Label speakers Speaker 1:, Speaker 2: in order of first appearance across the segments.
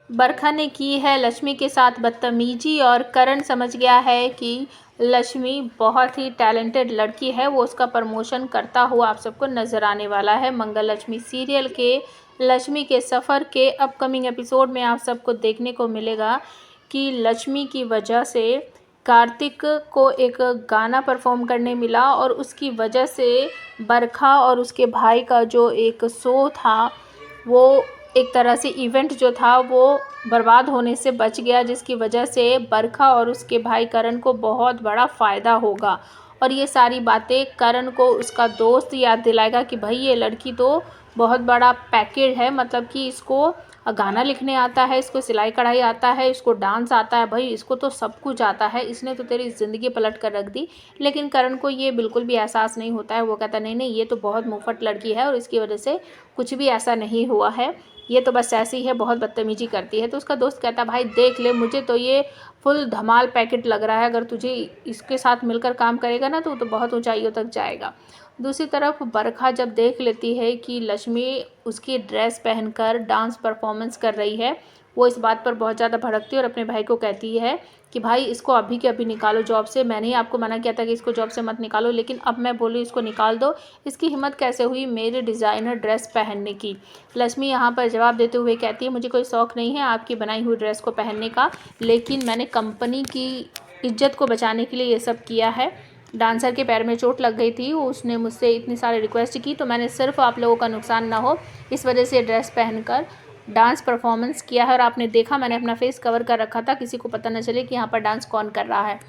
Speaker 1: बरखा ने की है लक्ष्मी के साथ बदतमीजी और करण समझ गया है कि लक्ष्मी बहुत ही टैलेंटेड लड़की है। वो उसका प्रमोशन करता हुआ आप सबको नज़र आने वाला है। मंगल लक्ष्मी सीरियल के लक्ष्मी के सफ़र के अपकमिंग एपिसोड में आप सबको देखने को मिलेगा कि लक्ष्मी की वजह से कार्तिक को एक गाना परफॉर्म करने मिला और उसकी वजह से बरखा और उसके भाई का जो एक शो था वो एक तरह से इवेंट जो था वो बर्बाद होने से बच गया, जिसकी वजह से बरखा और उसके भाई करण को बहुत बड़ा फ़ायदा होगा। और ये सारी बातें करण को उसका दोस्त याद दिलाएगा कि भाई ये लड़की तो बहुत बड़ा पैकेज है, मतलब कि इसको गाना लिखने आता है, इसको सिलाई कढ़ाई आता है, इसको डांस आता है, भाई इसको तो सब कुछ आता है, इसने तो तेरी ज़िंदगी पलट कर रख दी। लेकिन करण को ये बिल्कुल भी एहसास नहीं होता है। वो कहता नहीं नहीं, ये तो बहुत मुफ्त लड़की है और इसकी वजह से कुछ भी ऐसा नहीं हुआ है, ये तो बस ऐसी है, बहुत बदतमीजी करती है। तो उसका दोस्त कहता है भाई देख ले, मुझे तो ये फुल धमाल पैकेट लग रहा है, अगर तुझे इसके साथ मिलकर काम करेगा ना तो बहुत ऊंचाइयों तक जाएगा। दूसरी तरफ बरखा जब देख लेती है कि लक्ष्मी उसकी ड्रेस पहनकर डांस परफॉर्मेंस कर रही है, वो इस बात पर बहुत ज़्यादा भड़कती है और अपने भाई को कहती है कि भाई इसको अभी के अभी निकालो जॉब से। मैंने ही आपको मना किया था कि इसको जॉब से मत निकालो, लेकिन अब मैं बोली इसको निकाल दो। इसकी हिम्मत कैसे हुई मेरे डिज़ाइनर ड्रेस पहनने की। लक्ष्मी यहाँ पर जवाब देते हुए कहती है मुझे कोई शौक़ नहीं है आपकी बनाई हुई ड्रेस को पहनने का, लेकिन मैंने कंपनी की इज्जत को बचाने के लिए ये सब किया है। डांसर के पैर में चोट लग गई थी, उसने मुझसे इतनी सारी रिक्वेस्ट की, तो मैंने सिर्फ आप लोगों का नुकसान ना हो इस वजह से ड्रेस पहनकर डांस परफॉर्मेंस किया है। और आपने देखा मैंने अपना फेस कवर कर रखा था, किसी को पता न चले कि यहाँ पर डांस कौन कर रहा है।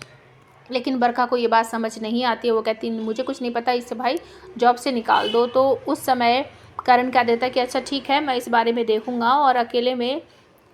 Speaker 1: लेकिन बरखा को ये बात समझ नहीं आती है। वो कहती है मुझे कुछ नहीं पता, इससे भाई जॉब से निकाल दो। तो उस समय करण कह देता है कि अच्छा ठीक है, मैं इस बारे में देखूँगा। और अकेले में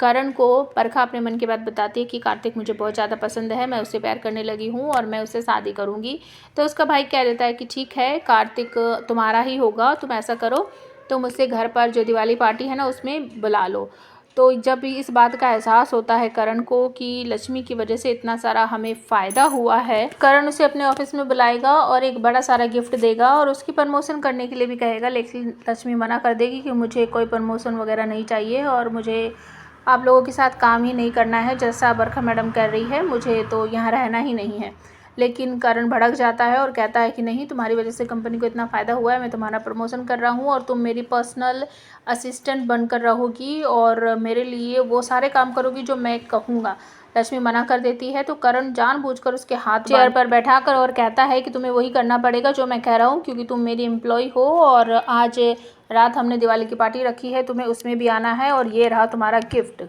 Speaker 1: करण को बरखा अपने मन की बात बताती है कि कार्तिक मुझे बहुत ज़्यादा पसंद है, मैं उससे प्यार करने लगी हूँ और मैं उससे शादी करूँगी। तो उसका भाई कह देता है कि ठीक है, कार्तिक तुम्हारा ही होगा, तुम ऐसा करो तुम उससे घर पर जो दिवाली पार्टी है ना उसमें बुला लो। तो जब इस बात का एहसास होता है करण को कि लक्ष्मी की वजह से इतना सारा हमें फ़ायदा हुआ है, करण उसे अपने ऑफिस में बुलाएगा और एक बड़ा सारा गिफ्ट देगा और उसकी प्रमोशन करने के लिए भी कहेगा। लेकिन लक्ष्मी मना कर देगी कि मुझे कोई प्रमोशन वगैरह नहीं चाहिए और मुझे आप लोगों के साथ काम ही नहीं करना है, जैसा बरखा मैडम कर रही है, मुझे तो यहाँ रहना ही नहीं है। लेकिन करण भड़क जाता है और कहता है कि नहीं, तुम्हारी वजह से कंपनी को इतना फ़ायदा हुआ है, मैं तुम्हारा प्रमोशन कर रहा हूँ और तुम मेरी पर्सनल असिस्टेंट बनकर रहोगी और मेरे लिए वो सारे काम करोगी जो मैं कहूँगा। लक्ष्मी मना कर देती है तो करण जानबूझकर उसके हाथ चेयर पर बैठा कर और कहता है कि तुम्हें वही करना पड़ेगा जो मैं कह रहा हूँ, क्योंकि तुम मेरी एम्प्लॉय हो और आज रात हमने दिवाली की पार्टी रखी है, तुम्हें उसमें भी आना है और ये रहा तुम्हारा गिफ्ट।